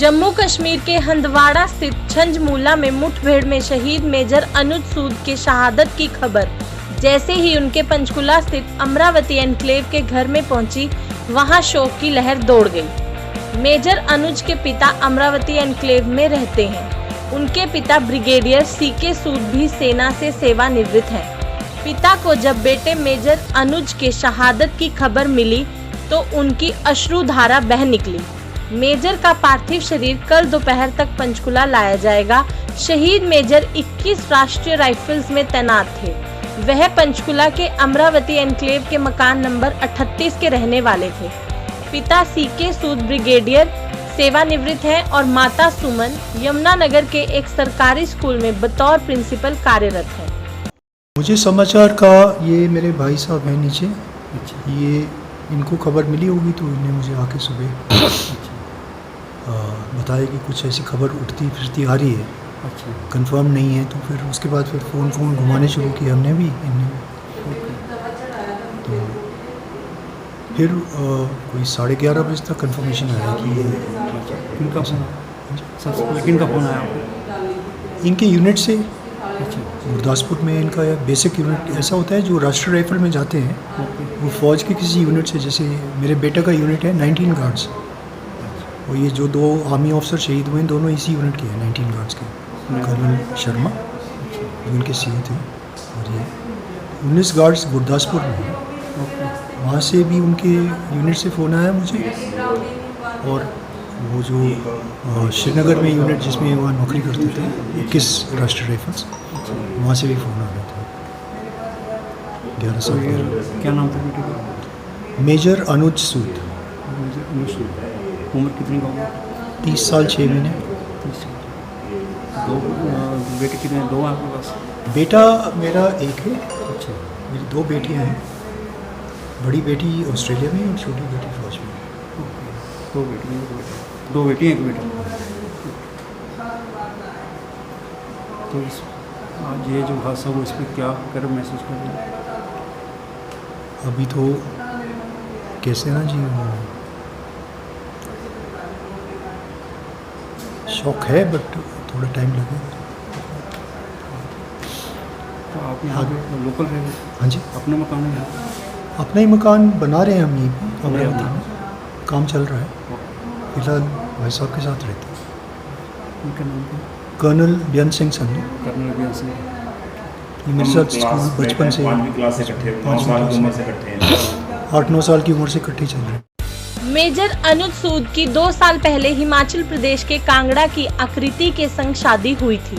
जम्मू कश्मीर के हंदवाड़ा स्थित छंजमूला में मुठभेड़ में शहीद मेजर अनुज सूद के शहादत की खबर जैसे ही उनके पंचकुला स्थित अमरावती एनक्लेव के घर में पहुंची, वहां शोक की लहर दौड़ गई। मेजर अनुज के पिता अमरावती एनक्लेव में रहते हैं। उनके पिता ब्रिगेडियर सीके सूद भी सेना से सेवानिवृत्त हैं। पिता को जब बेटे मेजर अनुज के शहादत की खबर मिली तो उनकी अश्रुधारा बह निकली। मेजर का पार्थिव शरीर कल दोपहर तक पंचकुला लाया जाएगा। शहीद मेजर 21 राष्ट्रीय राइफल्स में तैनात थे। वह पंचकुला के अमरावती एनक्लेव के मकान नंबर 38 के रहने वाले थे। पिता सीके सूद ब्रिगेडियर सेवानिवृत्त हैं और माता सुमन यमुनानगर के एक सरकारी स्कूल में बतौर प्रिंसिपल कार्यरत है। मुझे समाचार का ये मेरे भाई साहब हैं नीचे, ये इनको खबर मिली होगी तो इन्हें मुझे आके सुबह बताया कि कुछ ऐसी खबर उठती फिरती आ रही है। कंफर्म नहीं है तो फिर उसके बाद फिर फ़ोन घुमाने शुरू किए हमने भी इन्हें। तो फिर कोई 11:30 बजे तक कंफर्मेशन आया कि किनका फ़ोन आया आपको? इनके यूनिट से गुरदासपुर में इनका बेसिक यूनिट ऐसा होता है जो राष्ट्रीय राइफल में जाते हैं, वो फौज के किसी यूनिट से, जैसे मेरे बेटे का यूनिट है 19 गार्ड्स, और ये जो 2 आर्मी ऑफिसर शहीद हुए हैं दोनों इसी यूनिट के हैं, 19 गार्ड्स के। कर्नल शर्मा उनके सीओ थे, और ये 19 गार्ड्स गुरदासपुर में हैं। वहाँ से भी उनके यूनिट से फ़ोन आया मुझे, और वो जो श्रीनगर में यूनिट जिसमें वहाँ नौकरी करते थे 21 राष्ट्रीय राइफल्स, वहाँ से भी फ़ोन आ गया था 11 साल पहले। क्या नाम था बेटे का? मेजर अनुज सूद। उम्र कितनी का होगा? 30 साल 6 महीने। 30 साल। दो बेटे कितने? 2 आपके पास? बेटा मेरा एक है। अच्छा। मेरी 2 बेटियाँ हैं, बड़ी बेटी ऑस्ट्रेलिया में और छोटी बेटी फौज में। 2 बेटी, 2 बेटी, 1 बेटा। तो इस आज ये जो हादसा हुआ इस पर क्या कर महसूस कर रहे हैं? अभी तो कैसे ना जी, शौक है बट थोड़ा टाइम लगेगा। तो आप यहाँ पे लोकल रह रहे? हाँ जी, अपना मकान है यहाँ? अपना ही मकान बना रहे हैं हम यहीं पर अमरावती में, काम चल रहा है। फिलहाल भाई साहब के साथ रहते हैं। उनका नाम क्या? कर्नल बेअंत सिंह संधू। कर्नल बेअंत सिंह। ये मेरे साथ स्कूल बचपन से 5वीं क्लास से इकट्ठे, 9 साल की उम्र से इकट्ठे हैं। 8-9 साल की उम्र से इकट्ठे चल रहे हैं। मेजर अनुज सूद की 2 साल पहले हिमाचल प्रदेश के कांगड़ा की आकृति के संग शादी हुई थी।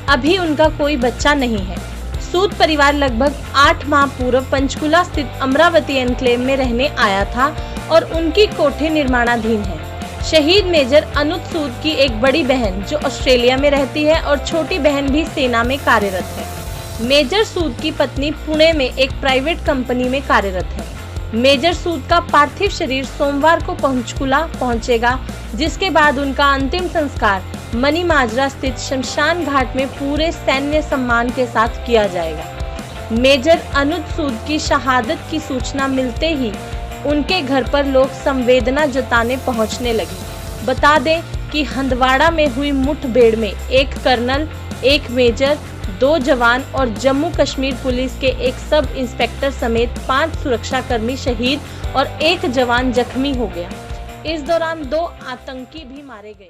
अभी उनका कोई बच्चा नहीं है। सूद परिवार लगभग 8 माह पूर्व पंचकुला स्थित अमरावती एनक्लेव में रहने आया था और उनकी कोठी निर्माणाधीन है। शहीद मेजर अनुज सूद की एक बड़ी बहन जो ऑस्ट्रेलिया में रहती है और छोटी बहन भी सेना में कार्यरत है। मेजर सूद की पत्नी पुणे में एक प्राइवेट कंपनी में कार्यरत है। मेजर सूद का पार्थिव शरीर सोमवार को पंचकुला पहुंचेगा, जिसके बाद उनका अंतिम संस्कार मनीमाजरा स्थित शमशान घाट में पूरे सैन्य सम्मान के साथ किया जाएगा। मेजर अनुज सूद की शहादत की सूचना मिलते ही उनके घर पर लोग संवेदना जताने पहुंचने लगे। बता दें कि हंदवाड़ा में हुई मुठभेड़ में एक कर्नल, एक मेजर, 2 जवान और जम्मू कश्मीर पुलिस के एक सब इंस्पेक्टर समेत 5 सुरक्षाकर्मी शहीद और 1 जवान जख्मी हो गया। इस दौरान 2 आतंकी भी मारे गए।